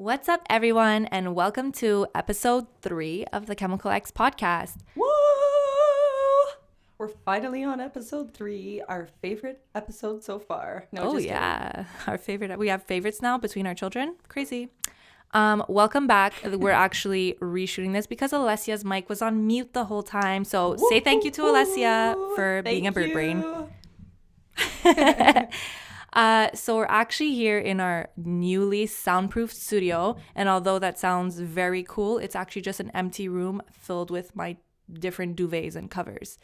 What's up, everyone, and welcome to episode 3 of the Chemical X podcast. Woo! We're finally on episode 3, our favorite episode so far. No, just kidding. Our favorite. We have favorites now between our children. Crazy. Welcome back. We're actually reshooting this because Alessia's mic was on mute the whole time. So say thank you to Alessia for being a bird brain. So we're actually here in our newly soundproofed studio, and although that sounds very cool, it's actually just an empty room filled with my different duvets and covers.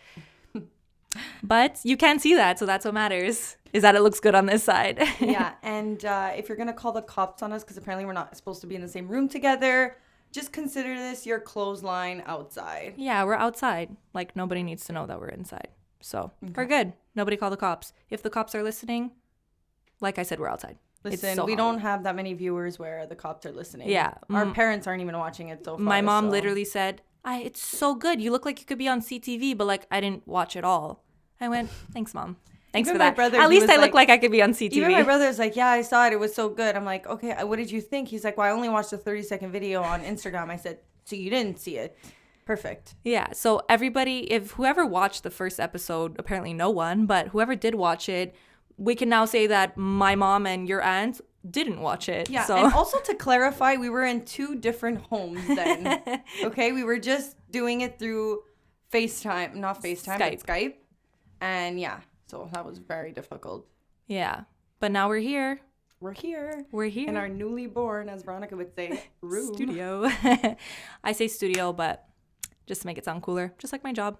But you can't see that, so that's what matters, is that it looks good on this side. Yeah, and if you're going to call the cops on us, because apparently we're not supposed to be in the same room together, just consider this your clothesline outside. Yeah, we're outside. Like, nobody needs to know that we're inside. So we're good. Nobody call the cops. If the cops are listening, like I said, we're outside. Listen, we don't have that many viewers where the cops are listening. Yeah. Our parents aren't even watching it so far. My mom literally said, it's so good. You look like you could be on CTV, but like I didn't watch it all. I went, thanks, Mom. Thanks even for that. Brother, at least I look like I could be on CTV. Even my brother's like, yeah, I saw it. It was so good. I'm like, okay, what did you think? He's like, well, I only watched a 30-second video on Instagram. I said, so you didn't see it. Perfect. Yeah. So everybody, if whoever watched the first episode, apparently no one, but whoever did watch it, we can now say that my mom and your aunt didn't watch it. Yeah, so. And also to clarify, we were in 2 different homes then. Okay, we were just doing it through FaceTime, not FaceTime, but Skype. And yeah, so that was very difficult. Yeah, but now we're here. We're here. In our newly born, as Veronica would say, room. Studio. I say studio, but just to make it sound cooler, just like my job.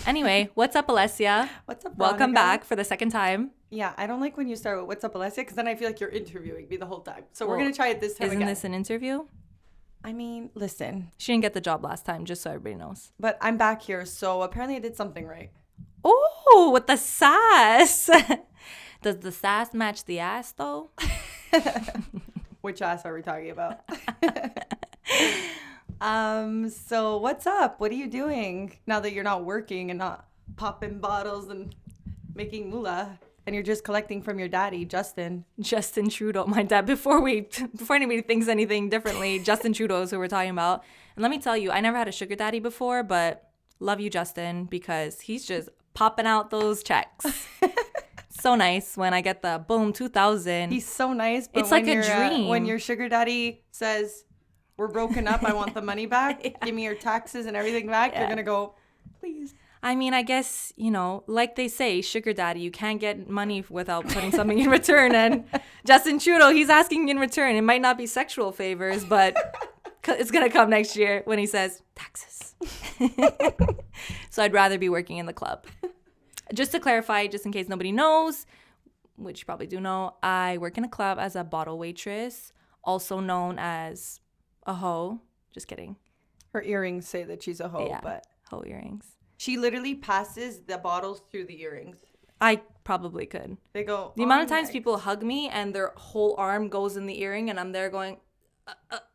Anyway, what's up, Alessia? What's up, Veronica? Welcome back for the second time. Yeah, I don't like when you start with what's up, Alessia, because then I feel like you're interviewing me the whole time. So we're going to try it this time again. Isn't this an interview? I mean, listen. She didn't get the job last time, just so everybody knows. But I'm back here, so apparently I did something right. Oh, with the sass. Does the sass match the ass, though? Which ass are we talking about? So what's up? What are you doing now that you're not working and not popping bottles and making moolah and you're just collecting from your daddy, Justin Trudeau, my dad? Before anybody thinks anything differently, Justin Trudeau is who we're talking about. And let me tell you, I never had a sugar daddy before, but love you, Justin, because he's just popping out those checks. So nice when I get the boom 2000. He's so nice, but it's like a dream. When your sugar daddy says, we're broken up, I want the money back, yeah. Give me your taxes and everything back, yeah. You're gonna go, please. I mean, I guess, like they say, sugar daddy, you can't get money without putting something in return. And Justin Trudeau, he's asking in return. It might not be sexual favors, but it's gonna come next year when he says taxes. So I'd rather be working in the club. Just to clarify, just in case nobody knows, which you probably do know, I work in a club as a bottle waitress, also known as a hoe. Just kidding. Her earrings say that she's a hoe, yeah, but hoe earrings. She literally passes the bottles through the earrings. I probably could. They go. The amount of times people hug me and their whole arm goes in the earring, and I'm there going,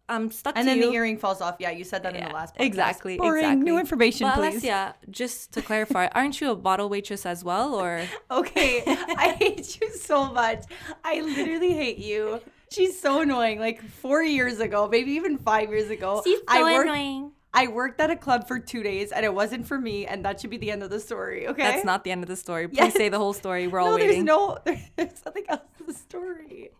I'm stuck. And then the earring falls off. Yeah, you said that in the last podcast. Exactly. Boring. Exactly. New information, but please. Alessia, just to clarify, aren't you a bottle waitress as well, or? Okay, I hate you so much. I literally hate you. She's so annoying. Like 4 years ago, maybe even 5 years ago. She's so annoying. I worked at a club for 2 days and it wasn't for me, and that should be the end of the story, okay? That's not the end of the story. Please say the whole story. We're all waiting. There's nothing else to the story.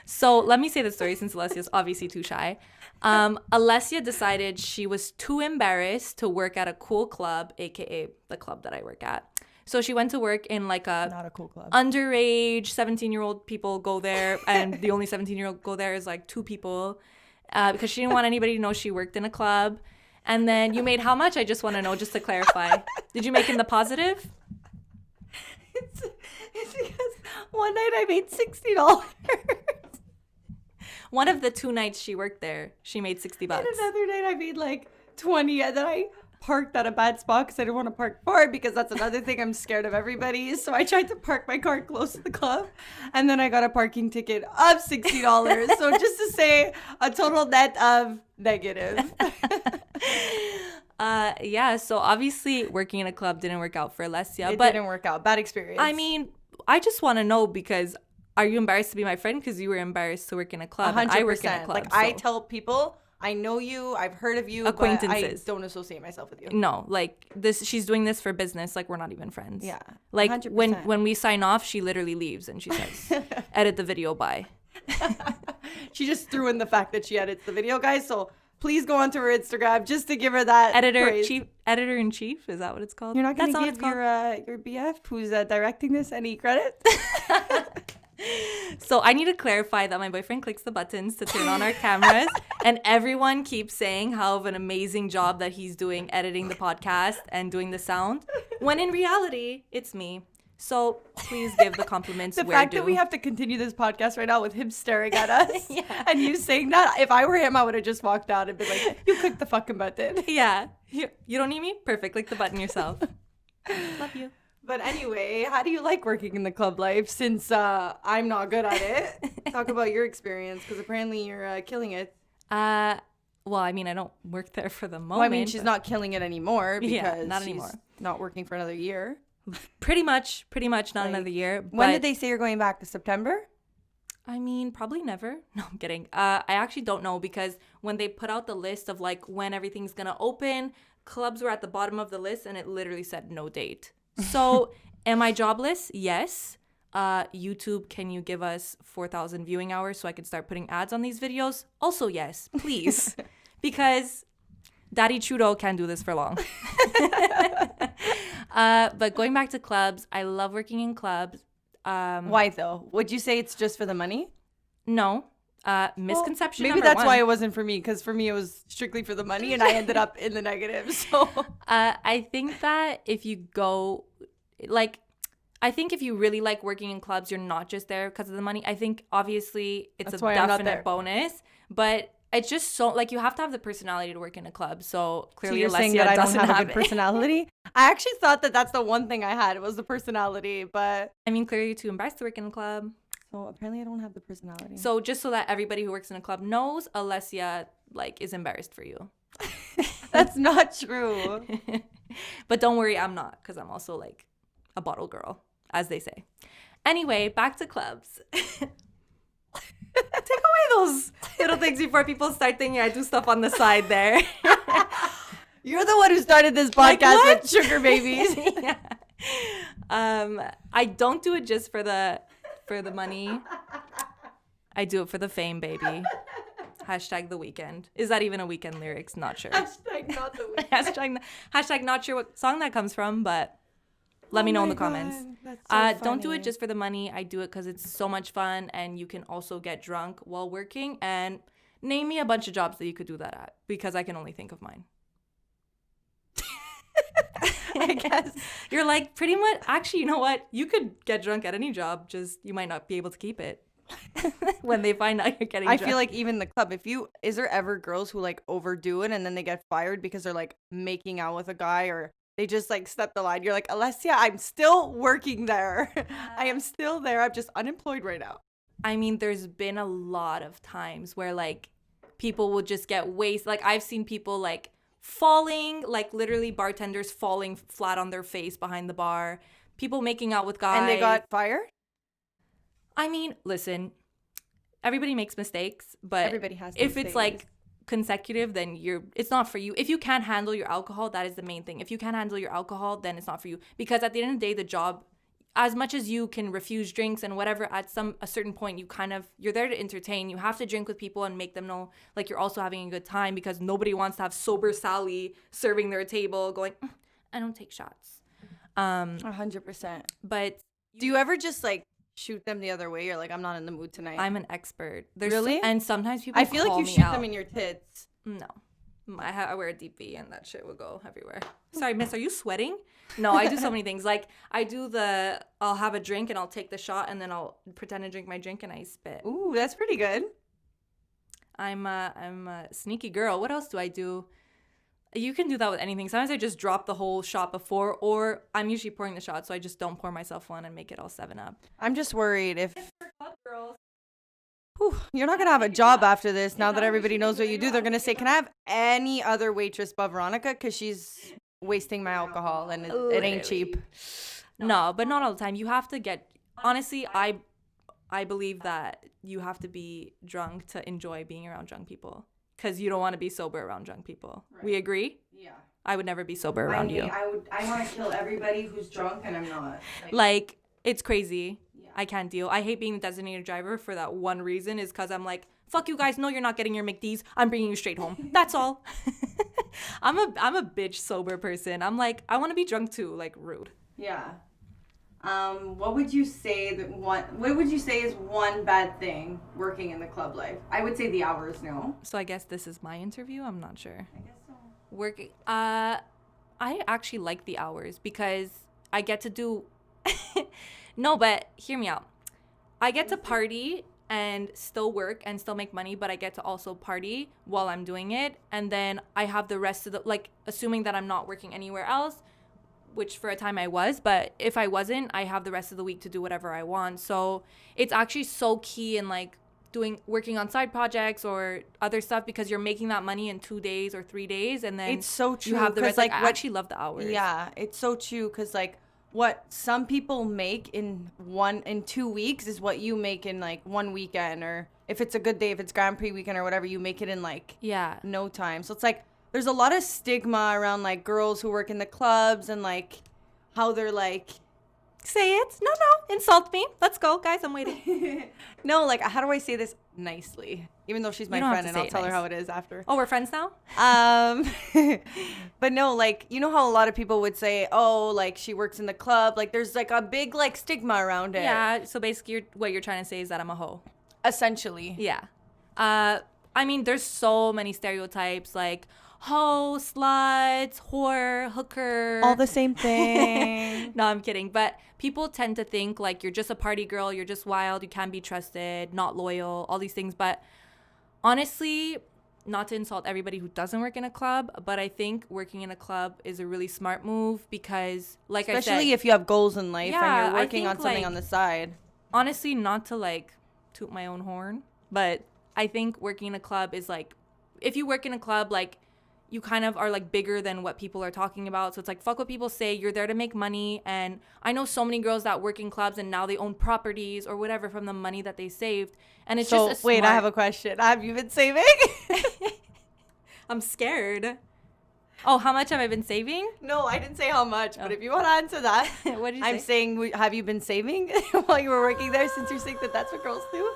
So let me say the story since Alessia's obviously too shy. Alessia decided she was too embarrassed to work at a cool club, aka the club that I work at. So she went to work in like not a cool club. Underage 17-year-old people go there, and the only 17-year-old go there is like 2 people, because she didn't want anybody to know she worked in a club. And then you made how much? I just want to know, just to clarify. Did you make in the positive? It's because one night I made $60. One of the 2 nights she worked there, she made $60. And another night I made like 20, and then I parked at a bad spot because I didn't want to park far, because that's another thing I'm scared of everybody. So I tried to park my car close to the club, and then I got a parking ticket of $60. So just to say, a total net of negative. Yeah, so obviously working in a club didn't work out for Alessia. It didn't work out. Bad experience. I mean, I just want to know, because are you embarrassed to be my friend because you were embarrassed to work in a club? 100%. And I work in a club. Like, I tell people, I know you, I've heard of you, acquaintances. but I don't associate myself with you. No, like this, she's doing this for business. Like, we're not even friends. Yeah. Like 100%. when we sign off, she literally leaves and she says, edit the video, bye. She just threw in the fact that she edits the video, guys. So please go onto her Instagram just to give her that Editor praise. in chief, is that what it's called? You're not going to That's give your BF who's directing this any credit? So I need to clarify that my boyfriend clicks the buttons to turn on our cameras, and everyone keeps saying how of an amazing job that he's doing editing the podcast and doing the sound, when in reality, it's me. So please give the compliments The where fact due. that we have to continue this podcast right now with him staring at us and you saying that, if I were him, I would have just walked out and been like, you clicked the fucking button. Yeah. You don't need me? Perfect. Click the button yourself. Love you. But anyway, how do you like working in the club life since I'm not good at it? Talk about your experience, because apparently you're killing it. Well, I mean, I don't work there for the moment. Well, I mean, she's not killing it anymore because Yeah, not anymore. she's not working for another year. Pretty much not Like, another year. When but, did they say you're going back to September? I mean, probably never. No, I'm kidding. I actually don't know, because when they put out the list of like when everything's going to open, clubs were at the bottom of the list and it literally said no date. So am I jobless? Yes. YouTube, can you give us 4,000 viewing hours so I can start putting ads on these videos? Also, yes, please. Because Daddy Trudeau can't do this for long. But going back to clubs, I love working in clubs. Why though? Would you say it's just for the money? No. Misconception Maybe number that's one. why it wasn't for me, because for me it was strictly for the money and I ended up in the negative. So I think that if you go, like, I think if you really like working in clubs, you're not just there because of the money. I think obviously it's That's a why I'm not there. definite bonus, but it's just so, like, you have to have the personality to work in a club. So clearly, you're saying Alessia that I don't doesn't have a have good it. personality? I actually thought that that's the one thing I had, was the personality, but I mean, clearly you're too embarrassed to work in a club. so apparently I don't have the personality. So just so that everybody who works in a club knows, Alessia, like, is embarrassed for you. That's not true. But don't worry, I'm not, because I'm also like a bottle girl, as they say. Anyway, back to clubs. Take away those little things before people start thinking I do stuff on the side there. You're the one who started this Like podcast what? with sugar babies. Yeah. I don't do it just for the money. I do it for the fame, baby. Hashtag the weekend. Is that even a weekend lyrics? Not sure. Hashtag not the weekend. hashtag not sure what song that comes from, but let me know in the comments. Don't do it just for the money. I do it because it's so much fun, and you can also get drunk while working. And name me a bunch of jobs that you could do that at, because I can only think of mine. I guess. You're like, pretty much, actually, you know what? You could get drunk at any job, just you might not be able to keep it when they find out you're getting I drunk. feel like even the club, is there ever girls who like overdo it and then they get fired because they're like making out with a guy, or they just like step the line? You're like, Alessia, I'm still working there. I am still there. I'm just unemployed right now. I mean, there's been a lot of times where like people will just get wasted. Like, I've seen people like falling, like literally bartenders falling flat on their face behind the bar, people making out with guys. And they got fired? I mean, listen, everybody makes mistakes, but Everybody has if those it's like days. consecutive, then it's not for you. If you can't handle your alcohol, that is the main thing. If you can't handle your alcohol, then it's not for you. Because at the end of the day, the job, as much as you can refuse drinks and whatever, at a certain point, you're there to entertain. You have to drink with people and make them know like you're also having a good time, because nobody wants to have sober Sally serving their table going, I don't take shots. 100%. But Do you ever just like shoot them the other way? You're like, I'm not in the mood tonight. I'm an expert. Really? And sometimes people I feel like call you me shoot out. them in your tits. No. I wear a deep V and that shit will go everywhere. Sorry, miss, are you sweating? No, I do so many things. Like, I'll have a drink and I'll take the shot and then I'll pretend to drink my drink and I spit. Ooh, that's pretty good. I'm a sneaky girl. What else do I do? You can do that with anything. Sometimes I just drop the whole shot before, or I'm usually pouring the shot, so I just don't pour myself one and make it all 7-Up. I'm just worried if you're not going to have a job after this. Now that everybody knows what you do, they're going to say, can I have any other waitress but Veronica? Because she's wasting my alcohol and it ain't cheap. No, but not all the time. You have to get, honestly, I believe that you have to be drunk to enjoy being around drunk people because you don't want to be sober around drunk people. Right. We agree? Yeah. I would never be sober around you. I want to kill everybody who's drunk and I'm not. Like it's crazy. Yeah. I can't deal. I hate being the designated driver for that one reason is because I'm like, fuck you guys. No, you're not getting your McD's. I'm bringing you straight home. That's all. I'm a bitch sober person. I'm like, I want to be drunk too. Like rude. Yeah. What would you say is one bad thing working in the club life? I would say the hours, no. So I guess this is my interview. I'm not sure. I guess so. Working. I actually like the hours because I get to do. No, but hear me out. I get to party and still work and still make money, but I get to also party while I'm doing it, and then I have the rest of the assuming that I'm not working anywhere else. Which for a time I was, but if I wasn't, I have the rest of the week to do whatever I want. So it's actually so key in working on side projects or other stuff because you're making that money in 2 days or 3 days, and then it's so true. You have the rest. I actually love the hours. Yeah, it's so true because what some people make in 2 weeks is what you make in 1 weekend, or if it's a good day, if it's Grand Prix weekend or whatever, you make it in no time. So it's there's a lot of stigma around girls who work in the clubs and how they're say it. No, insult me. Let's go, guys. I'm waiting. No, how do I say this nicely? Even though she's my friend, and I'll tell her how it is after. Oh, we're friends now? But no, you know how a lot of people would say, oh, she works in the club. There's a big stigma around it. Yeah. So basically, what you're trying to say is that I'm a hoe. Essentially. Yeah. I mean, there's so many stereotypes hoe, sluts, whore, hooker. All the same thing. No, I'm kidding. But people tend to think you're just a party girl, you're just wild, you can't be trusted, not loyal, all these things. But honestly, not to insult everybody who doesn't work in a club, but I think working in a club is a really smart move because, especially if you have goals in life and you're working on something on the side. Honestly, not to toot my own horn, but I think working in a club is if you work in a club, you kind of are bigger than what people are talking about. So it's fuck what people say. You're there to make money. And I know so many girls that work in clubs and now they own properties or whatever from the money that they saved. And it's just wait, I have a question. Have you been saving? I'm scared. Oh, how much have I been saving? No, I didn't say how much, but if you want to answer that. What did you say? I'm saying, have you been saving while you were working there, since you're saying that that's what girls do?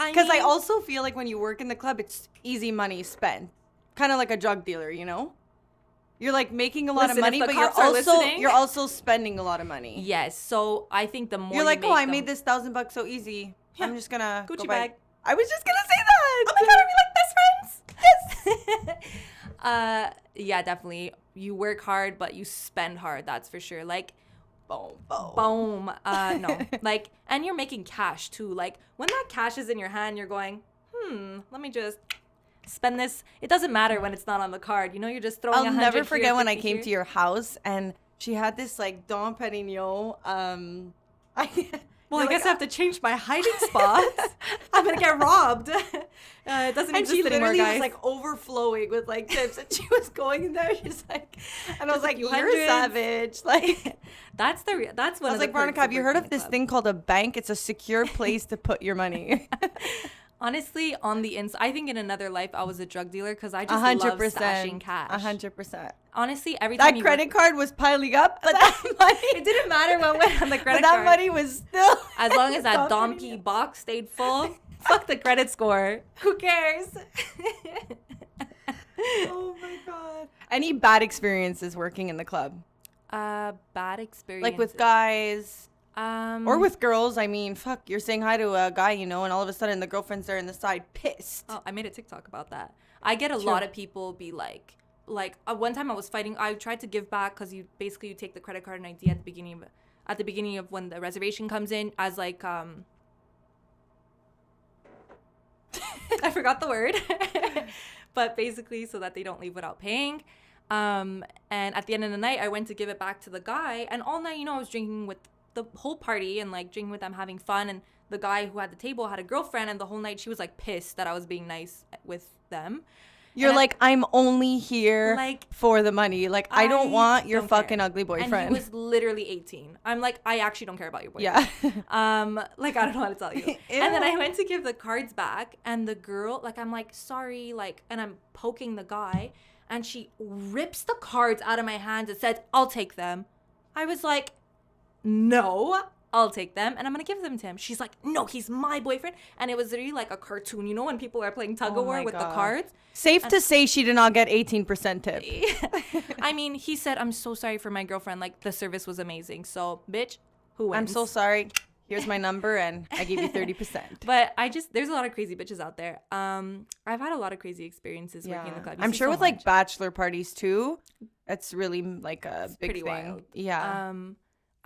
Because I also feel when you work in the club, it's easy money spent. Kind of like a drug dealer, you know? You're making a lot of money, but you're also spending a lot of money. Yes. So I think the more you're I made this $1,000 so easy. Yeah. I'm just gonna Gucci bag. I was just gonna say that. Oh my god, are we best friends? Yes. Yeah, definitely. You work hard, but you spend hard. That's for sure. Boom. No. And you're making cash too. When that cash is in your hand, you're going, let me just spend this. It doesn't matter when it's not on the card. You're just throwing I'll never forget when I came to your house and she had this Dom Perignon. I guess I have to change my hiding spot. I'm gonna get robbed. It doesn't exist anymore, guys. And she literally was overflowing with tips, and she was going in there. She's and I was you're a savage. That's one. I was Veronica, have you heard of this thing called a bank? It's a secure place to put your money. Honestly, on the inside, I think in another life I was a drug dealer because I just love stashing cash. 100%. Honestly, every time that credit card was piling up, but that money, it didn't matter what went on the credit card. That money was still. As long as that Dom P box stayed full, fuck the credit score. Who cares? Oh my god. Any bad experiences working in the club? Bad experiences. With guys. Or with girls. I mean, fuck, you're saying hi to a guy, and all of a sudden the girlfriend's there in the side pissed. Oh, I made a TikTok about that. I get a lot of people be one time I tried to give back because you take the credit card and ID at the beginning of when the reservation comes in as I forgot the word, but basically so that they don't leave without paying. And at the end of the night, I went to give it back to the guy, and all night, I was drinking with the whole party and drinking with them, having fun, and the guy who had the table had a girlfriend, and the whole night she was pissed that I was being nice with them. You're And like, I'm only here like, for the money. Like, I don't want your don't fucking care. ugly boyfriend. And he was literally 18. I'm like, I actually don't care about your boyfriend. Yeah. Like, I don't know how to tell you. Ew. And then I went to give the cards back, and the girl, like, I'm like, sorry, like, and I'm poking the guy, and she rips the cards out of my hands and says, I'll take them. I was like, no, I'll take them and I'm going to give them to him. She's like, no, he's my boyfriend. And it was really like a cartoon, you know, when people are playing tug of war with the cards. Safe to say she did not get 18% tip. I mean, he said, I'm so sorry for my girlfriend. Like, the service was amazing. So, bitch, who wins? I'm so sorry. Here's my number and I give you 30%. But there's a lot of crazy bitches out there. I've had a lot of crazy experiences working in the club. I'm sure with like bachelor parties too. That's really like a big pretty thing. wild. Yeah.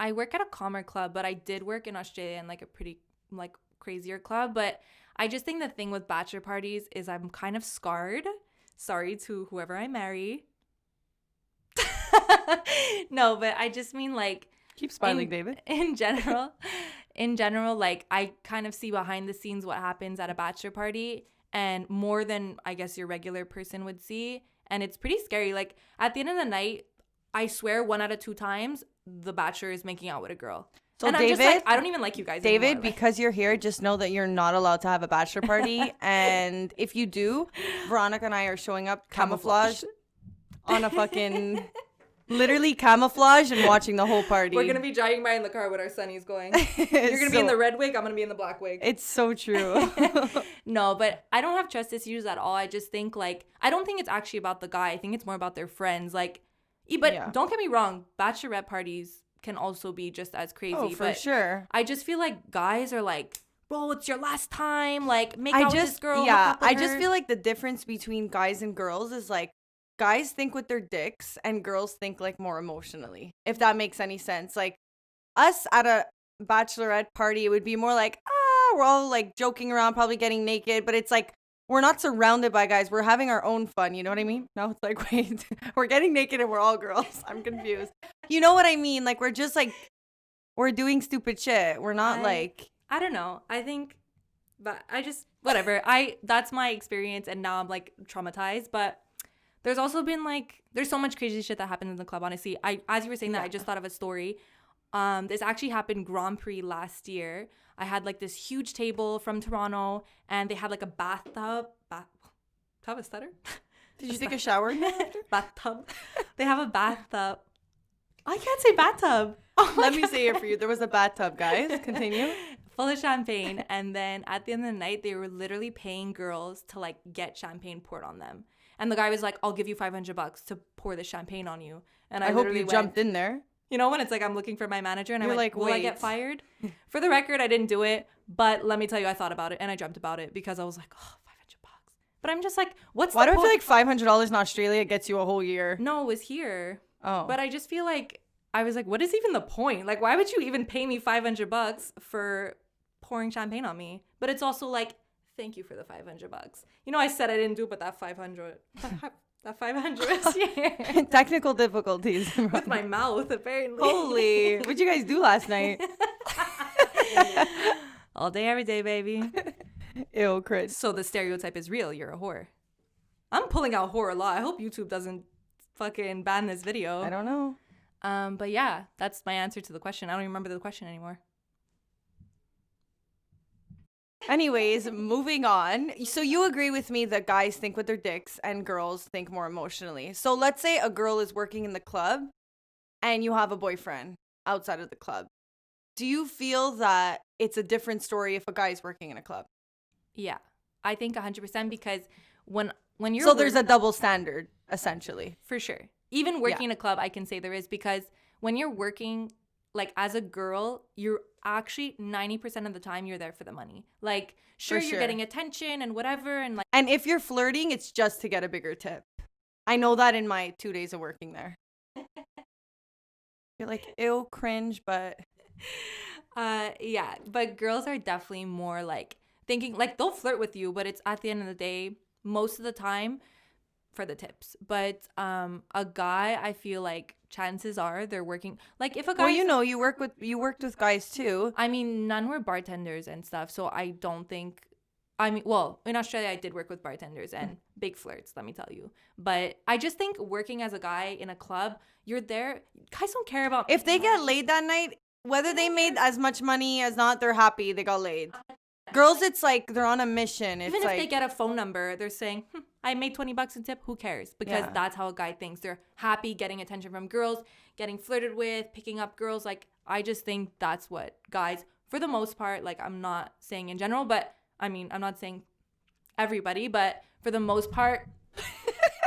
I work at a calmer club, but I did work in Australia in like a pretty like crazier club. But I just think the thing with bachelor parties is I'm kind of scarred. Sorry to whoever I marry. No, but I just mean like keep smiling, David. In general, like I kind of see behind the scenes what happens at a bachelor party, and more than I guess your regular person would see, and it's pretty scary. Like at the end of the night, I swear 1 out of 2 times the bachelor is making out with a girl. So and David, I'm just like, I don't even like you guys David, anymore. because you're here, just know that you're not allowed to have a bachelor party. And if you do, Veronica and I are showing up camouflage on a fucking literally camouflage and watching the whole party. We're gonna be driving by in the car with our sunnies going. You're gonna be in the red wig, I'm gonna be in the black wig. It's so true. No, but I don't have trust issues at all. I just think like I don't think it's actually about the guy. I think it's more about their friends. Like, but don't get me wrong, bachelorette parties can also be just as crazy. Oh, for sure. I just feel like guys are like, bro, it's your last time. Like, make out with this girl. Yeah, I just feel like the difference between guys and girls is like guys think with their dicks and girls think like more emotionally, if that makes any sense. Like us at a bachelorette party, it would be more like, we're all like joking around, probably getting naked, but it's like we're not surrounded by guys. We're having our own fun. You know what I mean? No, it's like, wait, we're getting naked and we're all girls. I'm confused. You know what I mean? Like we're just like, we're doing stupid shit. We're not like. I don't know. I think, but I just, whatever. That's my experience and now I'm like traumatized. But there's also been like, there's so much crazy shit that happened in the club, honestly. As you were saying that, I just thought of a story. This actually happened Grand Prix last year. I had like this huge table from Toronto and they had like a bathtub. Have a stutter? Did you take a shower? Bathtub. They have a bathtub. I can't say bathtub. Let me say it for you. There was a bathtub, guys. Continue. Full of champagne. And then at the end of the night, they were literally paying girls to like get champagne poured on them. And the guy was like, I'll give you $500 to pour the champagne on you. And I hope you jumped in there. You know, when it's like, I'm looking for my manager and I'm like, will wait. I get fired? For the record, I didn't do it. But let me tell you, I thought about it and I dreamt about it because I was like, oh, $500. But I'm just like, why do I feel like $500 in Australia gets you a whole year? No, it was here. Oh. But I just feel like, I was like, what is even the point? Like, why would you even pay me $500 for pouring champagne on me? But it's also like, thank you for the $500. You know, I said I didn't do it, but that 500 is here. Technical difficulties. With my mouth, apparently. Holy. What'd you guys do last night? All day, every day, baby. Ew, Chris. So the stereotype is real. You're a whore. I'm pulling out whore a lot. I hope YouTube doesn't fucking ban this video. I don't know. But yeah, that's my answer to the question. I don't even remember the question anymore. Anyways, moving on. So you agree with me that guys think with their dicks and girls think more emotionally. So let's say a girl is working in the club and you have a boyfriend outside of the club. Do you feel that it's a different story if a guy is working in a club? Yeah, I think 100% because when you're... So there's a double standard, essentially. For sure. Even working in a club, I can say there is because when you're working... Like, as a girl, you're actually 90% of the time you're there for the money. Like, sure, you're getting attention and whatever. And like, and if you're flirting, it's just to get a bigger tip. I know that in my 2 days of working there. You're like, ew, cringe, but... Yeah, but girls are definitely more like thinking, like, they'll flirt with you, but it's at the end of the day, most of the time, for the tips. But a guy, I feel like chances are they're working like if a guy, well, you know, you worked with guys too. I mean, none were bartenders and stuff, so I don't think I mean, well, in Australia, I did work with bartenders and big flirts, let me tell you. But I just think working as a guy in a club, you're there. Guys don't care about. If they get laid that night, whether they made as much money as not, they're happy they got laid. Girls, it's like they're on a mission. It's even like, if they get a phone number, they're saying, I made $20 in tip. Who cares? Because that's how a guy thinks. They're happy getting attention from girls, getting flirted with, picking up girls. Like, I just think that's what guys, for the most part, like, I'm not saying in general, but I mean, I'm not saying everybody, but for the most part,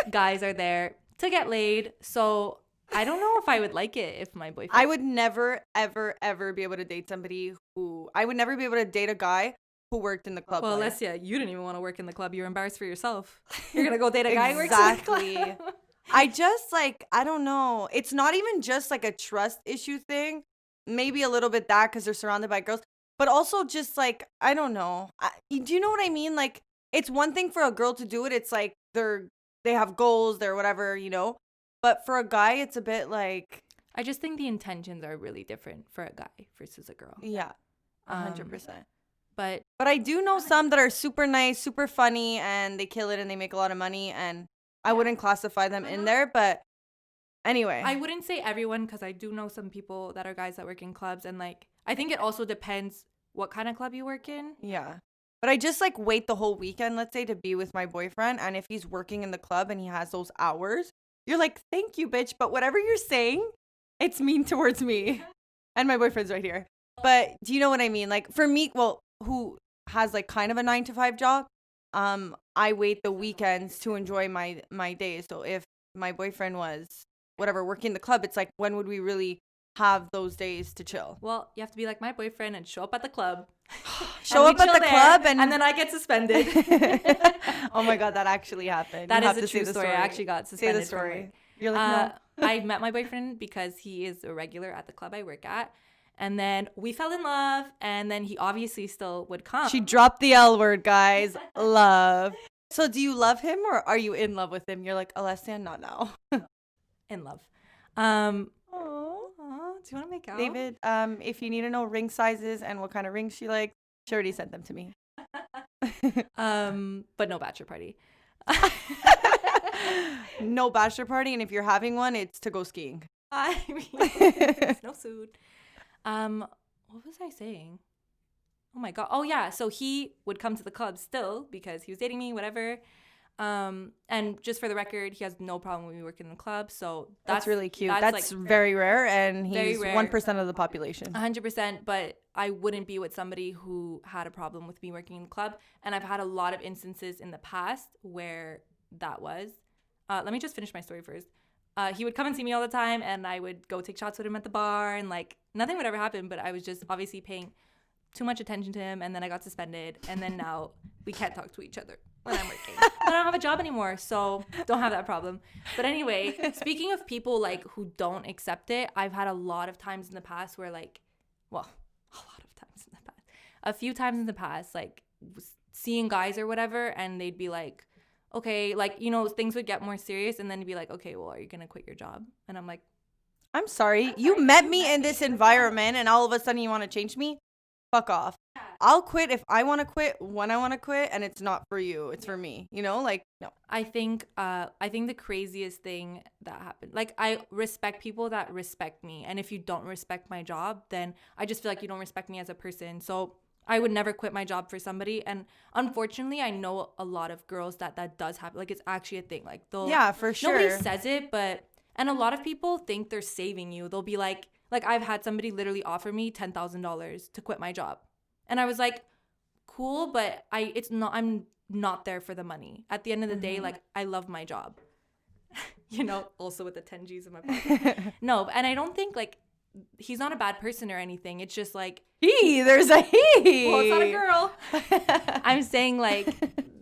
guys are there to get laid. So I don't know if I would like it if my boyfriend. I would never, ever, ever be able to date somebody I would never be able to date a guy who worked in the club. Well, Alessia, you didn't even want to work in the club. You were embarrassed for yourself. You're going to go date a guy who works in the club. I just like, I don't know. It's not even just like a trust issue thing. Maybe a little bit that because they're surrounded by girls. But also just like, I don't know. Do you know what I mean? Like, it's one thing for a girl to do it. It's like they have goals, they're whatever, you know. But for a guy, it's a bit like. I just think the intentions are really different for a guy versus a girl. Yeah, 100%. But I do know some that are super nice, super funny, and they kill it and they make a lot of money. And I wouldn't classify them in there. But anyway. I wouldn't say everyone because I do know some people that are guys that work in clubs. And like, I think it also depends what kind of club you work in. Yeah. But I just like wait the whole weekend, let's say, to be with my boyfriend. And if he's working in the club and he has those hours, you're like, thank you, bitch. But whatever you're saying, it's mean towards me. And my boyfriend's right here. But do you know what I mean? Like for me, well, who has like kind of a 9-to-5 job, I wait the weekends to enjoy my days. So if my boyfriend was whatever working the club, it's like, when would we really have those days to chill? Well, you have to be like my boyfriend and show up at the club. Show up at the club and then I get suspended. Oh my God, that actually happened. That is a true story. I actually got suspended. Say the story. You're like, no. I met my boyfriend because he is a regular at the club I work at. And then we fell in love. And then he obviously still would come. She dropped the L word, guys. Love. So do you love him or are you in love with him? You're like, Alessia, not now. In love. Do you want to make out? David, if you need to know ring sizes and what kind of rings she likes, she already sent them to me. But no bachelor party. No bachelor party, and if you're having one, it's to go skiing. I mean, it's no food. What was I saying? Oh my God. Oh yeah. So he would come to the club still because he was dating me, whatever. And just for the record, he has no problem when we work in the club. So that's really cute. That's like, very rare, and he's 1% of the population. 100%. But I wouldn't be with somebody who had a problem with me working in the club. And I've had a lot of instances in the past where that was. Let me just finish my story first. He would come and see me all the time, and I would go take shots with him at the bar, and like nothing would ever happen. But I was just obviously paying too much attention to him, and then I got suspended, and then now we can't talk to each other when I'm working. I don't have a job anymore, so don't have that problem. But anyway, speaking of people like who don't accept it, I've had a lot of times in the past where like, well, a few times in the past, like seeing guys or whatever, and they'd be like, okay, like, you know, things would get more serious, and then you'd be like, okay, well, are you gonna quit your job? And I'm like, I'm sorry, you met me in this environment, and all of a sudden you want to change me? Fuck off. I'll quit if I want to quit, when I want to quit, and it's not for you, it's for me, you know? Like, no. I think the craziest thing that happened, like, I respect people that respect me, and if you don't respect my job, then I just feel like you don't respect me as a person. So I would never quit my job for somebody, and unfortunately I know a lot of girls that does happen. Like, it's actually a thing. Like, they'll, yeah, for sure, nobody says it, but, and a lot of people think they're saving you. They'll be like I've had somebody literally offer me $10,000 to quit my job, and I was like, cool, but I'm not there for the money. At the end of the day, like, I love my job. You know, also with the 10 G's in my pocket. No, and I don't think, like, he's not a bad person or anything. It's just like, there's a he. Well, it's not a girl. I'm saying, like,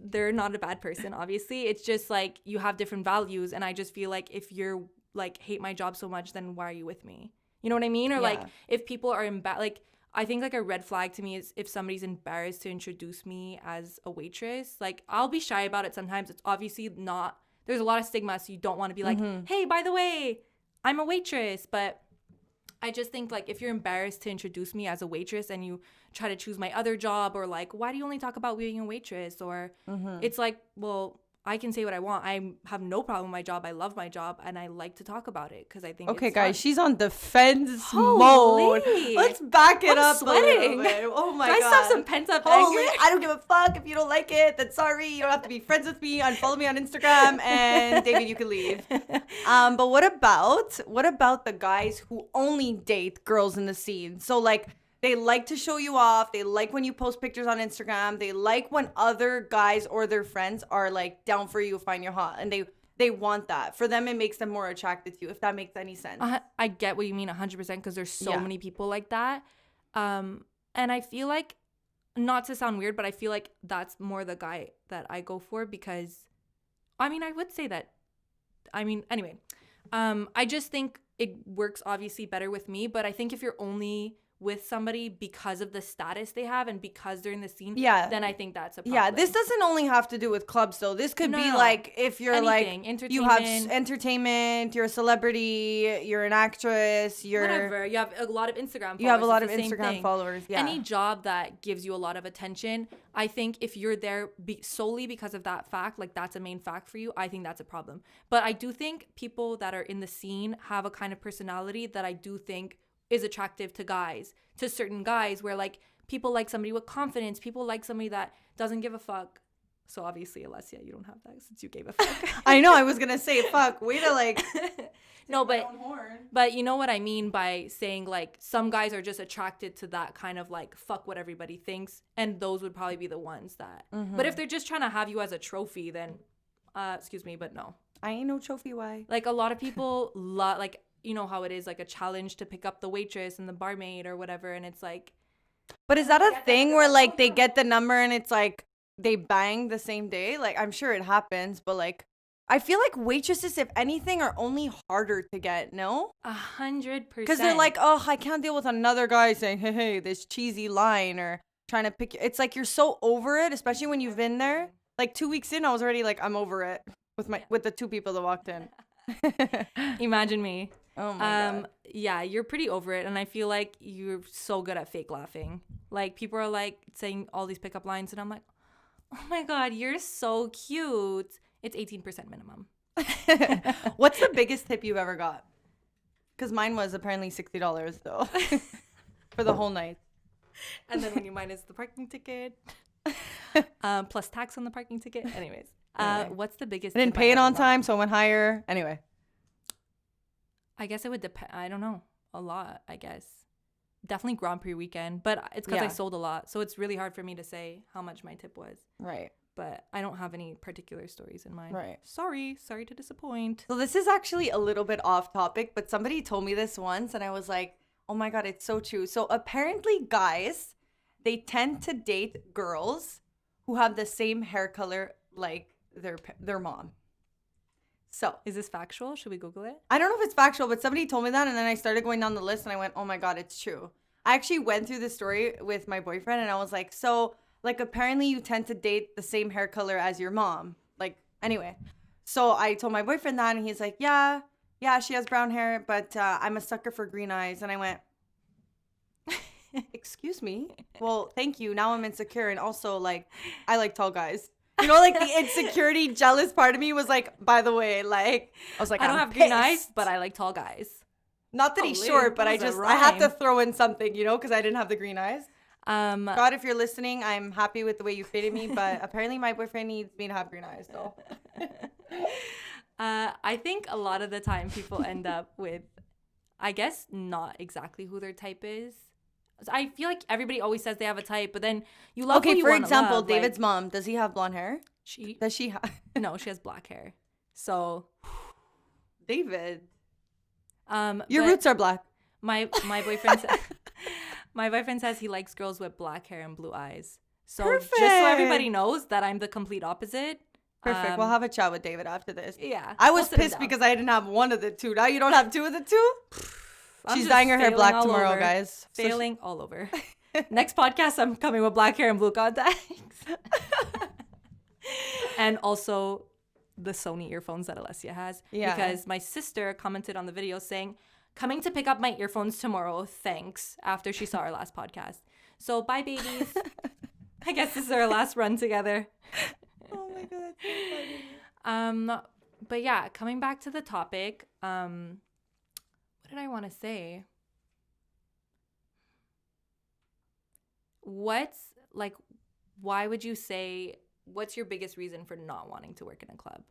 they're not a bad person, obviously. It's just like, you have different values, and I just feel like if you're like hate my job so much, then why are you with me? You know what I mean? Or like, if people are like, I think like a red flag to me is if somebody's embarrassed to introduce me as a waitress. Like, I'll be shy about it sometimes. It's obviously not, there's a lot of stigma, so you don't want to be like, hey, by the way, I'm a waitress. But I just think, like, if you're embarrassed to introduce me as a waitress and you try to choose my other job, or like, why do you only talk about being a waitress? Or it's like, well, I can say what I want. I have no problem with my job. I love my job, and I like to talk about it because I think Okay, it's guys, fun. she's on defense Holy. mode. Let's back it I'm up sweating. a little bit. Oh my Do I god. still have some pent-up Holy, anger? I don't give a fuck. If you don't like it, then sorry. You don't have to be friends with me. Unfollow me on Instagram, and David, you can leave. But what about the guys who only date girls in the scene? So like, they like to show you off. They like when you post pictures on Instagram. They like when other guys or their friends are like down for you, find you hot, and they want that. For them, it makes them more attracted to you, if that makes any sense. I get what you mean 100% because there's so many people like that. And I feel like, not to sound weird, but I feel like that's more the guy that I go for because, I mean, I would say that, I mean, anyway, I just think it works obviously better with me, but I think if you're only with somebody because of the status they have and because they're in the scene, then I think that's a problem. Yeah, this doesn't only have to do with clubs though. This could be like if you're anything, like you have entertainment, you're a celebrity, you're an actress, you're whatever. You have a lot of Instagram followers. You have a lot of Instagram followers. Yeah. Any job that gives you a lot of attention, I think if you're there solely because of that fact, like that's a main fact for you, I think that's a problem. But I do think people that are in the scene have a kind of personality that I do think is attractive to certain guys, where like people like somebody with confidence, people like somebody that doesn't give a fuck. So obviously, Alessia, you don't have that since you gave a fuck. I know, I was gonna say fuck. Way to like no, but you know what I mean by saying like some guys are just attracted to that kind of like fuck what everybody thinks, and those would probably be the ones that. But if they're just trying to have you as a trophy, then excuse me, but no, I ain't no trophy. Why? Like a lot of people like, you know how it is, like a challenge to pick up the waitress and the barmaid or whatever, and it's like, but is that a thing where like they get the number and it's like they bang the same day? Like, I'm sure it happens, but like I feel like waitresses, if anything, are only harder to get. No, 100%, because they're like, oh, I can't deal with another guy saying hey this cheesy line or trying to pick. It's like you're so over it, especially when you've been there. Like 2 weeks in, I was already like, I'm over it with the two people that walked in. Imagine me. Oh my God. Yeah, you're pretty over it, and I feel like you're so good at fake laughing. Like people are like saying all these pickup lines, and I'm like, oh my God, you're so cute. It's 18% minimum. What's the biggest tip you've ever got? Because mine was apparently $60 though for the whole night. And then when you minus the parking ticket, plus tax on the parking ticket. Anyways, what's the biggest? I didn't pay it on time, so I went higher. Anyway. I guess it would depend. I don't know. A lot, I guess. Definitely Grand Prix weekend. But it's because I sold a lot. So it's really hard for me to say how much my tip was. Right. But I don't have any particular stories in mind. Right. Sorry to disappoint. So this is actually a little bit off topic, but somebody told me this once and I was like, oh my God, it's so true. So apparently guys, they tend to date girls who have the same hair color like their mom. So is this factual? Should we Google it? I don't know if it's factual, but somebody told me that, and then I started going down the list and I went, oh my God, it's true. I actually went through the story with my boyfriend and I was like, so like apparently you tend to date the same hair color as your mom. Like anyway, so I told my boyfriend that and he's like, yeah, she has brown hair, but I'm a sucker for green eyes. And I went, excuse me? Well, thank you. Now I'm insecure, and also like I like tall guys. You know, like the insecurity, jealous part of me was like, by the way, like, I was like, I don't have green eyes, but I like tall guys. Not that he's short, but I had to throw in something, you know, because I didn't have the green eyes. God, if you're listening, I'm happy with the way you fitted me, but apparently my boyfriend needs me to have green eyes, so. I think a lot of the time people end up with, I guess, not exactly who their type is. I feel like everybody always says they have a type, but then you love who you for want to example, love. David's mom, does he have blonde hair? Does she have? No, she has black hair. So, David, your roots are black. My boyfriend says, my boyfriend says he likes girls with black hair and blue eyes. So Perfect. Just so everybody knows that I'm the complete opposite. Perfect. We'll have a chat with David after this. Yeah. I was pissed because I didn't have one of the two. Now you don't have two of the two? She's dyeing her hair black tomorrow, guys. Failing all over. Next podcast, I'm coming with black hair and blue contacts. And also the Sony earphones that Alessia has. Yeah. Because my sister commented on the video saying, coming to pick up my earphones tomorrow. Thanks. After she saw our last podcast. So bye, babies. I guess this is our last run together. Oh my God. So funny. But yeah, coming back to the topic, what did I want to say? Why would you say, what's your biggest reason for not wanting to work in a club?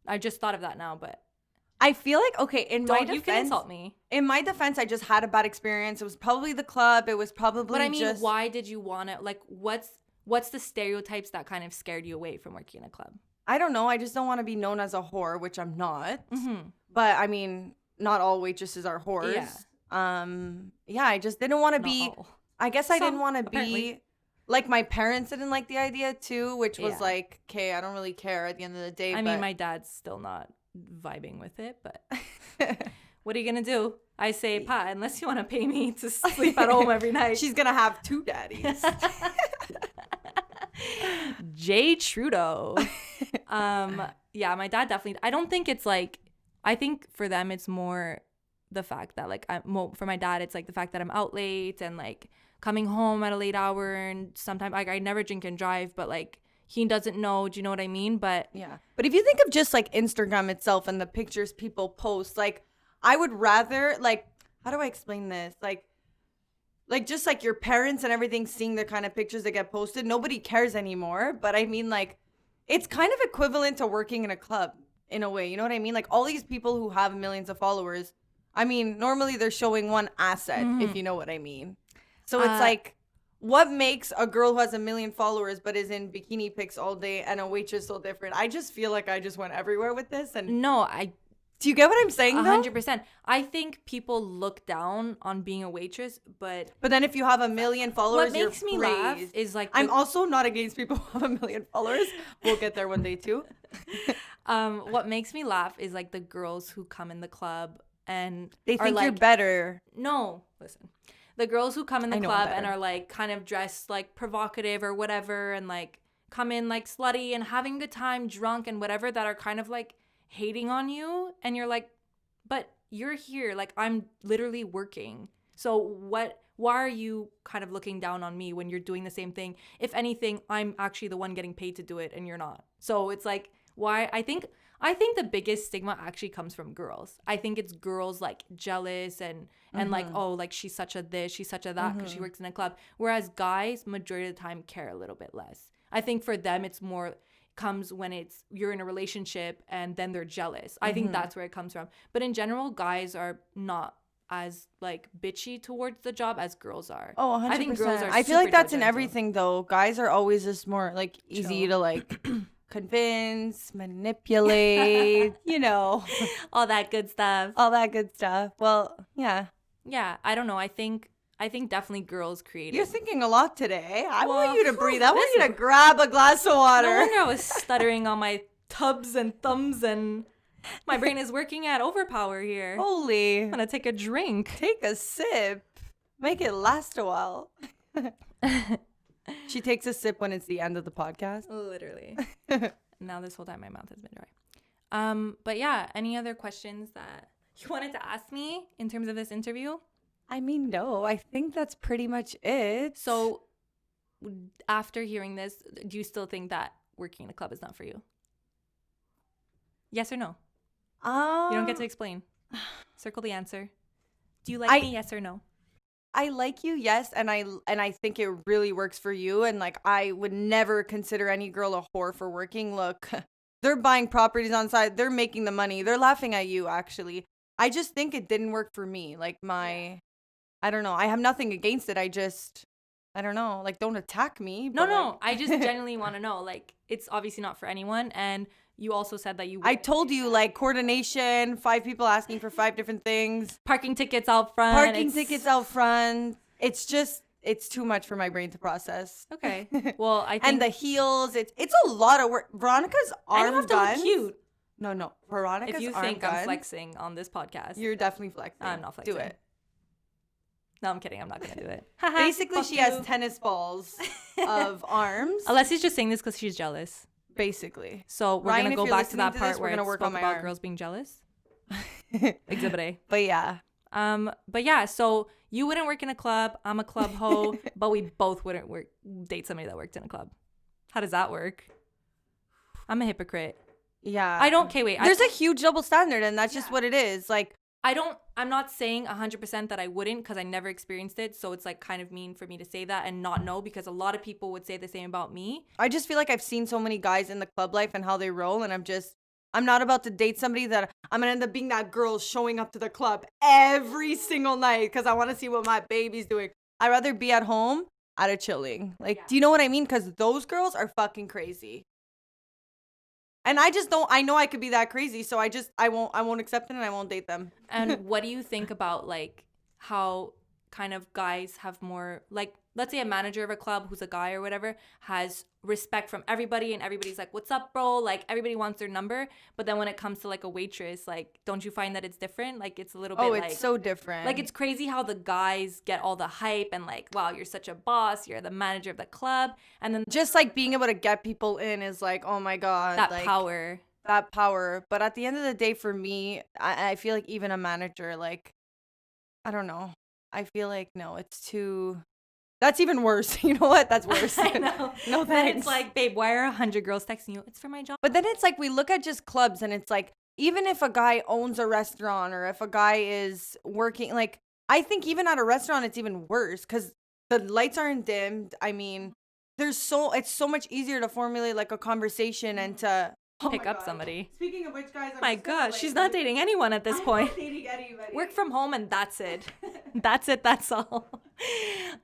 I just thought of that now, but I feel like, okay, in my defense, you can insult me. In my defense, I just had a bad experience. It was probably the club. It was probably But I mean, just... why did you want to, like, what's the stereotypes that kind of scared you away from working in a club? I don't know. I just don't want to be known as a whore, which I'm not. Mm-hmm. But I mean, not all waitresses are whores. Yeah. I just didn't want to be... all. I guess I didn't Some, want to apparently. be... Like, my parents didn't like the idea, too, which was Yeah. like, okay, I don't really care at the end of the day. I mean, my dad's still not vibing with it, but what are you going to do? I say, Pa, unless you want to pay me to sleep at home every night. She's going to have 2 daddies. Jay Trudeau. Yeah, my dad definitely, I don't think it's like, I think for them it's more the fact that like, for my dad, it's like the fact that I'm out late and like coming home at a late hour, and sometimes like I never drink and drive, but like he doesn't know, do you know what I mean? But yeah. But if you think of just like Instagram itself and the pictures people post, like I would rather, like, how do I explain this? Like just like your parents and everything seeing the kind of pictures that get posted, nobody cares anymore. But I mean, like, it's kind of equivalent to working in a club in a way. You know what I mean? Like all these people who have millions of followers, I mean, normally they're showing one asset, if you know what I mean. So it's like, what makes a girl who has 1 million followers but is in bikini pics all day and a waitress so different? I just feel like I just went everywhere with this. And no, do you get what I'm saying, though? 100%. I think people look down on being a waitress, but then if you have 1 million followers, what makes me laugh is like I'm also not against people who have 1 million followers. We'll get there one day too. What makes me laugh is like the girls who come in the club and they are think like, you're better. No, listen. The girls who come in the club and better. are like kind of dressed like provocative or whatever, and like come in like slutty and having a good time, drunk and whatever, that are kind of like hating on you, and you're like, but you're here, like I'm literally working. So why are you kind of looking down on me when you're doing the same thing? If anything, I'm actually the one getting paid to do it and you're not. So it's like, why? I think the biggest stigma actually comes from girls. I think it's girls like jealous and like, oh, like she's such a this, she's such a that because she works in a club. Whereas guys, majority of the time, care a little bit less. I think for them, it's more comes when it's you're in a relationship and then they're jealous. I think that's where it comes from. But in general, guys are not as like bitchy towards the job as girls are. Oh, 100%. I think girls are. I feel like that's in judgmental. everything, though. Guys are always just more like easy Chill. to like convince, manipulate, you know, all that good stuff. all that good stuff. Well, yeah. Yeah, I don't know. I think definitely girls create You're it. thinking a lot today. I Well, want you to breathe. I want you to grab a glass of water. No wonder I was stuttering on my tubs and thumbs, and my brain is working at overpower here. Holy. I'm gonna take a drink. Take a sip. Make it last a while. She takes a sip when it's the end of the podcast. Literally. Now this whole time my mouth has been dry. But yeah, any other questions that you wanted to ask me in terms of this interview? I mean, no, I think that's pretty much it. So after hearing this, do you still think that working in a club is not for you? Yes or no? You don't get to explain. Circle the answer. Do you like me? Yes or no? I like you, yes, and I think it really works for you, and like I would never consider any girl a whore for working. Look, they're buying properties on side, they're making the money, they're laughing at you. Actually, I just think it didn't work for me. Like I don't know. I have nothing against it. I don't know. Like, don't attack me. No. I just genuinely want to know. Like, it's obviously not for anyone, and you also said that you. I told you, like, coordination, 5 people asking for 5 different things. Parking tickets out front. It's just, it's too much for my brain to process. Okay. Well, I think. And the heels, it's a lot of work. Veronica's I arm don't have to guns. look cute. No. Veronica's If you arm think guns, I'm flexing on this podcast, you're definitely flexing. I'm not flexing. Do it. No, I'm kidding. I'm not going to do it. Basically, Fuck she you. has tennis balls of arms. Alessi's just saying this because she's jealous. Basically. So we're Ryan, going to if go you're back to that listening to part this, we're where gonna it's work spoke on my about arm. girls being jealous. Exhibit A. But yeah. But yeah, so you wouldn't work in a club. I'm a club hoe, but we both wouldn't date somebody that worked in a club. How does that work? I'm a hypocrite. Yeah. I don't. Okay, wait. There's a huge double standard, and that's just what it is. Like, I'm not saying 100% that I wouldn't, because I never experienced it. So it's like kind of mean for me to say that and not know, because a lot of people would say the same about me. I just feel like I've seen so many guys in the club life and how they roll, and I'm not about to date somebody that I'm gonna end up being that girl showing up to the club every single night because I want to see what my baby's doing. I'd rather be at home out of chilling. Like, do you know what I mean? Because those girls are fucking crazy. And I just don't, I know I could be that crazy. So I won't accept it and I won't date them. And what do you think about like how kind of guys have more, like, let's say a manager of a club who's a guy or whatever has respect from everybody and everybody's like, what's up, bro? Like, everybody wants their number. But then when it comes to like a waitress, like, don't you find that it's different? Like, it's a little bit it's so different. Like, it's crazy how the guys get all the hype and like, wow, you're such a boss. You're the manager of the club. And then just like being able to get people in is like, oh my God. That like, power. That power. But at the end of the day, for me, I feel like even a manager, like, I don't know. I feel like, no, it's too... That's even worse. You know what? That's worse. I know. No thanks. Then it's like, babe, why are 100 girls texting you? It's for my job. But then it's like, we look at just clubs and it's like, even if a guy owns a restaurant or if a guy is working, like, I think even at a restaurant, it's even worse because the lights aren't dimmed. I mean, it's so much easier to formulate like a conversation and to pick up somebody. Speaking of which, guys, my gosh, she's not dating anyone at this point. I'm not dating anybody. Work from home and that's it. That's it. That's all.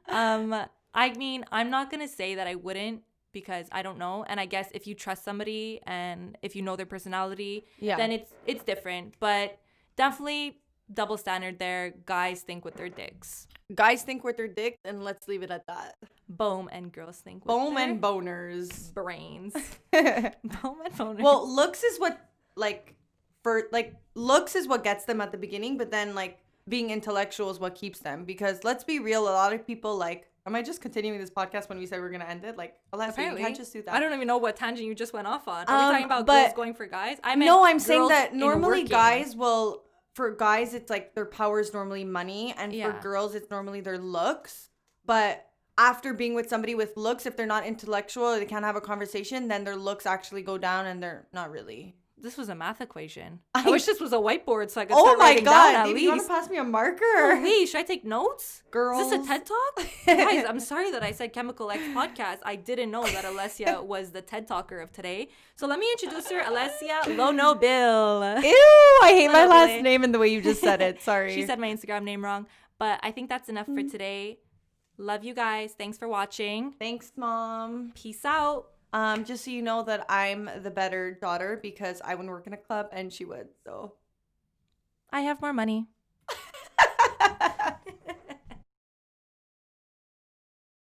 I mean, I'm not gonna say that I wouldn't because I don't know. And I guess if you trust somebody and if you know their personality, then it's different. But definitely double standard there. Guys think with their dicks. Guys think with their dicks, and let's leave it at that. Boom, and girls think with Boom their and boners. Brains. Boom and boners. Well, looks is what looks is what gets them at the beginning, but then like being intellectual is what keeps them. Because let's be real, a lot of people like. Am I just continuing this podcast when we said we're gonna end it? Like, Alessia, you can't just do that. I don't even know what tangent you just went off on. Are we talking about girls going for guys? I'm saying that normally guys will. For guys, it's like their power is normally money, and for girls, it's normally their looks. But after being with somebody with looks, if they're not intellectual or they can't have a conversation, then their looks actually go down, and they're not really. This was a math equation. I wish this was a whiteboard so I could start down writing at least. You want to pass me a marker? Oh, hey, should I take notes? Girls. Is this a TED Talk? Guys, I'm sorry that I said Chemical X podcast. I didn't know that Alessia was the TED Talker of today. So let me introduce her, Alessia Lono Bill. Ew, I hate my last name and the way you just said it. Sorry. She said my Instagram name wrong. But I think that's enough for today. Love you guys. Thanks for watching. Thanks, Mom. Peace out. Just so you know that I'm the better daughter because I wouldn't work in a club and she would, so. I have more money.